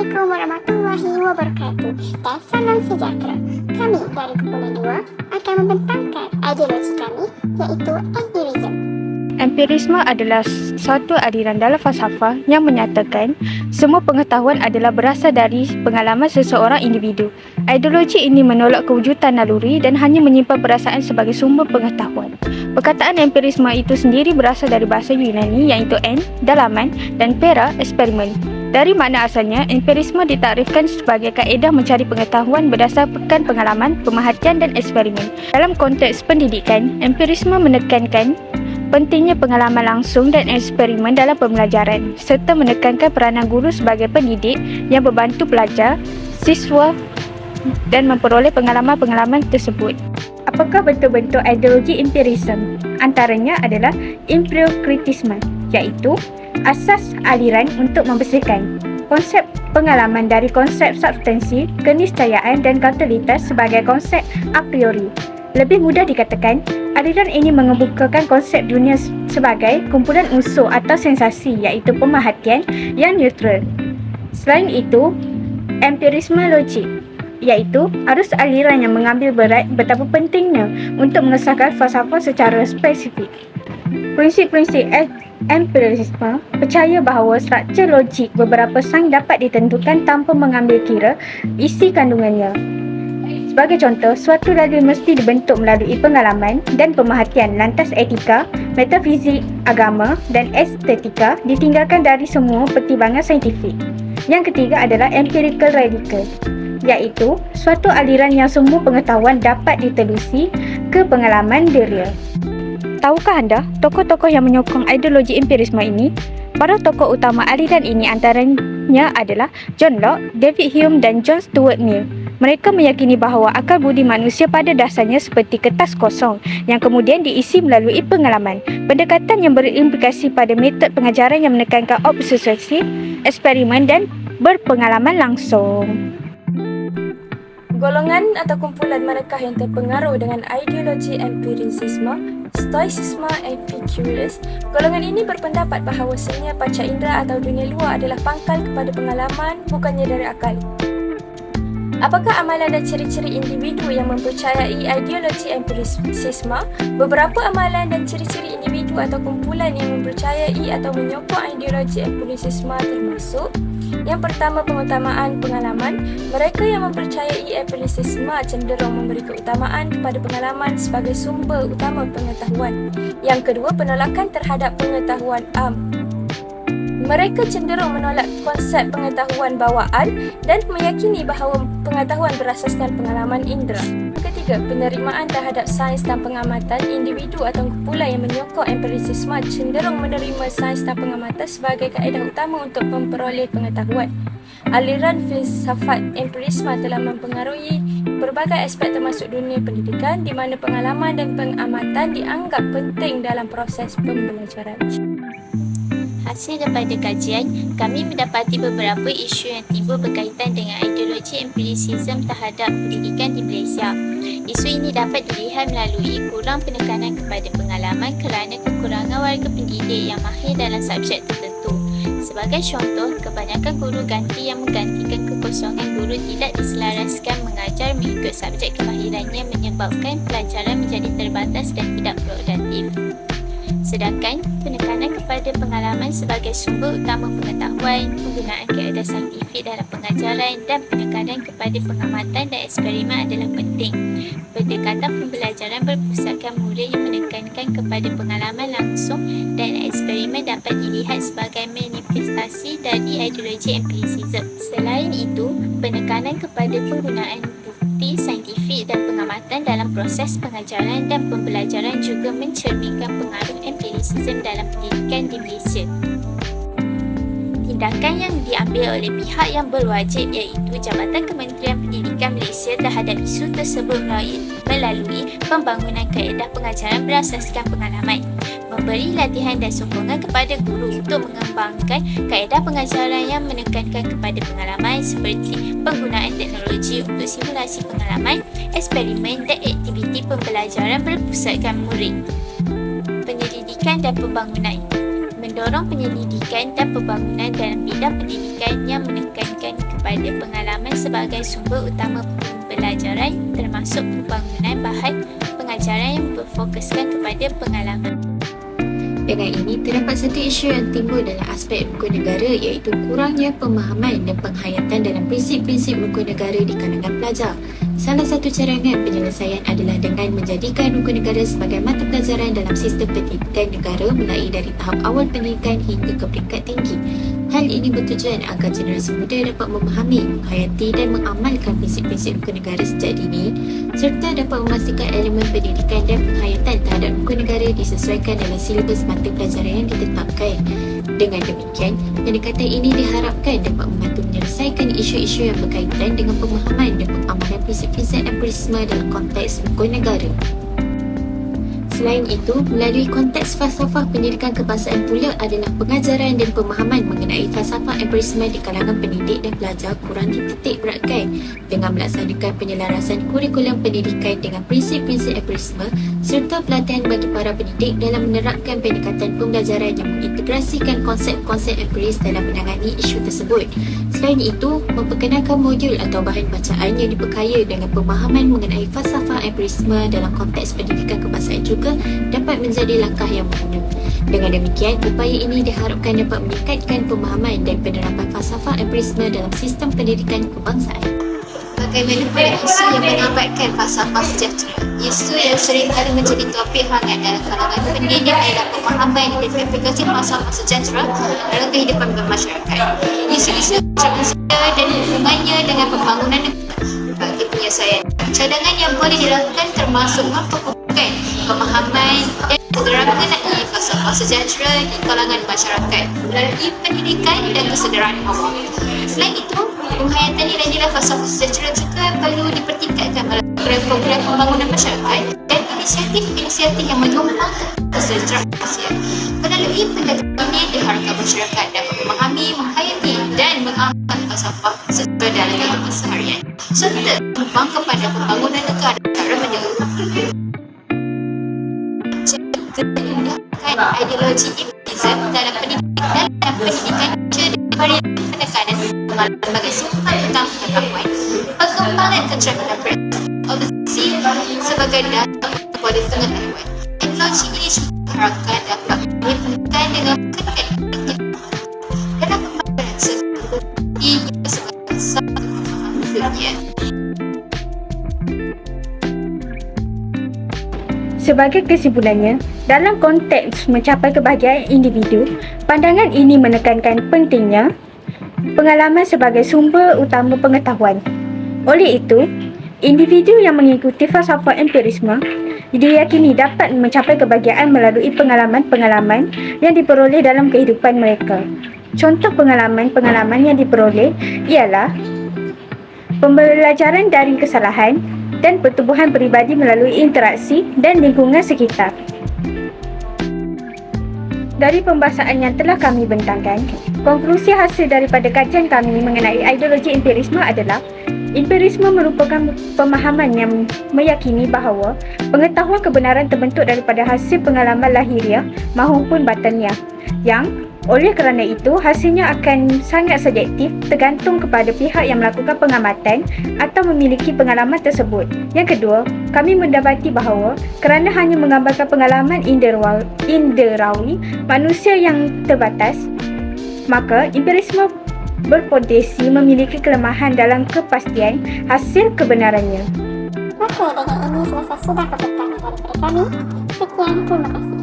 Assalamualaikum warahmatullahi wabarakatuh dan salam sejahtera. Kami dari Kumpulan 2 akan membentangkan ideologi kami iaitu empirism. Empirisme adalah suatu aliran dalam falsafah yang menyatakan semua pengetahuan adalah berasal dari pengalaman seseorang individu. Ideologi ini menolak kewujudan naluri dan hanya menyimpan perasaan sebagai sumber pengetahuan. Perkataan empirisme itu sendiri berasal dari bahasa Yunani iaitu en, dalaman dan pera, eksperimen. Dari makna asalnya, empirisme ditarifkan sebagai kaedah mencari pengetahuan berdasarkan pengalaman, pemerhatian dan eksperimen. Dalam konteks pendidikan, empirisme menekankan pentingnya pengalaman langsung dan eksperimen dalam pembelajaran serta menekankan peranan guru sebagai pendidik yang membantu pelajar, siswa dan memperoleh pengalaman-pengalaman tersebut. Apakah bentuk-bentuk ideologi empirisme? Antaranya adalah empirokritisme, iaitu asas aliran untuk membersihkan konsep pengalaman dari konsep substansi, keniscayaan dan kausalitas sebagai konsep a priori. Lebih mudah dikatakan, aliran ini mengemukakan konsep dunia sebagai kumpulan unsur atau sensasi iaitu pemerhatian yang neutral. Selain itu, empirisme logik iaitu arus aliran yang mengambil berat betapa pentingnya untuk mengesahkan falsafah secara spesifik. Prinsip-prinsip empirisme percaya bahawa struktur logik beberapa sains dapat ditentukan tanpa mengambil kira isi kandungannya. Sebagai contoh, suatu dalil mesti dibentuk melalui pengalaman dan pemerhatian, lantas etika, metafizik, agama dan estetika ditinggalkan dari semua pertimbangan saintifik. Yang ketiga adalah empirical radical, iaitu suatu aliran yang semua pengetahuan dapat ditelusi ke pengalaman diri. Tahukah anda tokoh-tokoh yang menyokong ideologi empirisme ini? Para tokoh utama aliran ini antaranya adalah John Locke, David Hume dan John Stuart Mill. Mereka meyakini bahawa akal budi manusia pada dasarnya seperti kertas kosong yang kemudian diisi melalui pengalaman. Pendekatan yang berimplikasi pada metod pengajaran yang menekankan observasi, eksperimen dan berpengalaman langsung. Golongan atau kumpulan manakah yang terpengaruh dengan ideologi empirisme, stoicisme, Epicurus? Golongan ini berpendapat bahawasanya panca indera atau dunia luar adalah pangkal kepada pengalaman, bukannya dari akal. Apakah amalan dan ciri-ciri individu yang mempercayai ideologi empirisme? Beberapa amalan dan ciri-ciri individu atau kumpulan yang mempercayai atau menyokong ideologi empirisme termasuk: yang pertama, pengutamaan pengalaman. Mereka yang mempercayai empirisme cenderung memberi keutamaan kepada pengalaman sebagai sumber utama pengetahuan. Yang kedua, penolakan terhadap pengetahuan am. Mereka cenderung menolak konsep pengetahuan bawaan dan meyakini bahawa pengetahuan berasaskan pengalaman indera. Ketiga, penerimaan terhadap sains dan pengamatan. Individu atau kumpulan yang menyokong empirisme cenderung menerima sains dan pengamatan sebagai kaedah utama untuk memperoleh pengetahuan. Aliran filsafat empirisme telah mempengaruhi berbagai aspek termasuk dunia pendidikan di mana pengalaman dan pengamatan dianggap penting dalam proses pembelajaran. Hasil daripada kajian, kami mendapati beberapa isu yang timbul berkaitan dengan ideologi empirisisme terhadap pendidikan di Malaysia. Isu ini dapat dilihat melalui kurang penekanan kepada pengalaman kerana kekurangan warga pendidik yang mahir dalam subjek tertentu. Sebagai contoh, kebanyakan guru ganti yang menggantikan kekosongan guru tidak diselaraskan mengajar mengikut subjek kemahirannya menyebabkan pelajaran menjadi terbatas dan tidak produktif. Sedangkan penekanan kepada pengalaman sebagai sumber utama pengetahuan, penggunaan kaedah saintifik dalam pengajaran dan penekanan kepada pengamatan dan eksperimen adalah penting. Pendekatan pembelajaran berpusatkan murid yang menekankan kepada pengalaman langsung dan eksperimen dapat dilihat sebagai manifestasi dari ideologi empirisisme. Selain itu, penekanan kepada penggunaan bukti saintifik dan pengamatan dalam proses pengajaran dan pembelajaran juga mencerminkan pengaruh empirisisme dalam pendidikan di Malaysia. Tindakan yang diambil oleh pihak yang berwajib iaitu Jabatan Kementerian Pendidikan Malaysia terhadap isu tersebut melalui pembangunan kaedah pengajaran berasaskan pengalaman, memberi latihan dan sokongan kepada guru untuk mengembangkan kaedah pengajaran yang menekankan kepada pengalaman seperti penggunaan teknologi untuk simulasi pengalaman, eksperimen dan aktiviti pembelajaran berpusatkan murid. Penyelidikan dan pembangunan. mendorong penyelidikan dan pembangunan dalam bidang pendidikan yang menekankan kepada pengalaman sebagai sumber utama pembelajaran termasuk pembangunan bahan pengajaran yang berfokuskan kepada pengalaman. Dengan ini, terdapat satu isu yang timbul dalam aspek rukun negara iaitu kurangnya pemahaman dan penghayatan dalam prinsip-prinsip rukun negara di kalangan pelajar. Salah satu carangan penyelesaian adalah dengan menjadikan rukun negara sebagai mata pelajaran dalam sistem pendidikan negara mulai dari tahap awal pendidikan hingga ke peringkat tinggi. Hal ini bertujuan agar generasi muda dapat memahami, menghayati dan mengamalkan prinsip-prinsip rukun negara sejak dini serta dapat memastikan elemen pendidikan dan penghayatan terhadap rukun negara disesuaikan dalam silibus mata pelajaran yang ditetapkan. Dengan demikian, pendekatan ini diharapkan dapat membantu menyelesaikan isu-isu yang berkaitan dengan pemahaman dan pengamalan prinsip-prinsip empirisme dalam konteks rukun negara. Selain itu, melalui konteks falsafah pendidikan kebangsaan pula adalah pengajaran dan pemahaman mengenai falsafah empirisme di kalangan pendidik dan pelajar kurang dititik beratkan dengan melaksanakan penyelarasan kurikulum pendidikan dengan prinsip-prinsip empirisme serta pelatihan bagi para pendidik dalam menerapkan pendekatan pembelajaran yang mengintegrasikan konsep-konsep empiris dalam menangani isu tersebut. Selain itu, memperkenalkan modul atau bahan bacaan yang diperkaya dengan pemahaman mengenai falsafah empirisme dalam konteks pendidikan kebangsaan juga dapat menjadi langkah yang berguna. Dengan demikian, upaya ini diharapkan dapat meningkatkan pemahaman dan penerapan falsafah empirisme dalam sistem pendidikan kebangsaan. Bagaimana pada isu yang mengabaikan falsafah sejahtera? Isu yang sering kali menjadi topik hangat dalam kalangan pendidik adalah pemahaman dan aplikasi falsafah sejahtera dalam kehidupan bermasyarakat. Isu-isu manusia dan hubungannya dengan pembangunan negara. Bagi penyelesaian, cadangan yang boleh dilakukan termasuk memperkuatkan pemahaman dan segera mengenai falsafah sejahtera di kalangan masyarakat melalui pendidikan dan kesedaran awam. Selain itu, penghayatan nilai-nilai falsafah sejahtera juga perlu dipertingkatkan melalui program-program pembangunan masyarakat dan inisiatif-inisiatif yang menyumbang kesejahteraan sosial. Melalui pendekatan ini diharapkan masyarakat dapat memahami, menghayati dan mengamalkan falsafah sejahtera dalam kehidupan seharian serta menyumbang kepada pembangunan negara secara menyeluruh. Menggunakan ideologi empirisme dalam pendidikan diberi penekanan pengalaman sebagai sumber utama pengetahuan, perkembangan kecerdasan berorganisasi sebagai dasar kepada pengetahuan. Ideologi ini diharapkan dapat memberi pendidikan dengan ketentuan dalam pembangunan seperti sebagai satu pemahaman dunia. Sebagai kesimpulannya, dalam konteks mencapai kebahagiaan individu, pandangan ini menekankan pentingnya pengalaman sebagai sumber utama pengetahuan. Oleh itu, individu yang mengikuti falsafah empirisme diyakini dapat mencapai kebahagiaan melalui pengalaman-pengalaman yang diperoleh dalam kehidupan mereka. Contoh pengalaman-pengalaman yang diperoleh ialah pembelajaran dari kesalahan dan pertumbuhan peribadi melalui interaksi dan lingkungan sekitar. Dari pembahasan yang telah kami bentangkan, konklusi hasil daripada kajian kami mengenai ideologi empirisme adalah empirisme merupakan pemahaman yang meyakini bahawa pengetahuan kebenaran terbentuk daripada hasil pengalaman lahiriah maupun batiniah yang oleh kerana itu, hasilnya akan sangat subjektif tergantung kepada pihak yang melakukan pengamatan atau memiliki pengalaman tersebut. Yang kedua, kami mendapati bahawa kerana hanya menggambarkan pengalaman inderawi manusia yang terbatas, maka empirisme berpotensi memiliki kelemahan dalam kepastian hasil kebenarannya. Okey, dengan ini selesai sudah perbincangan daripada kami. Sekian, terima kasih.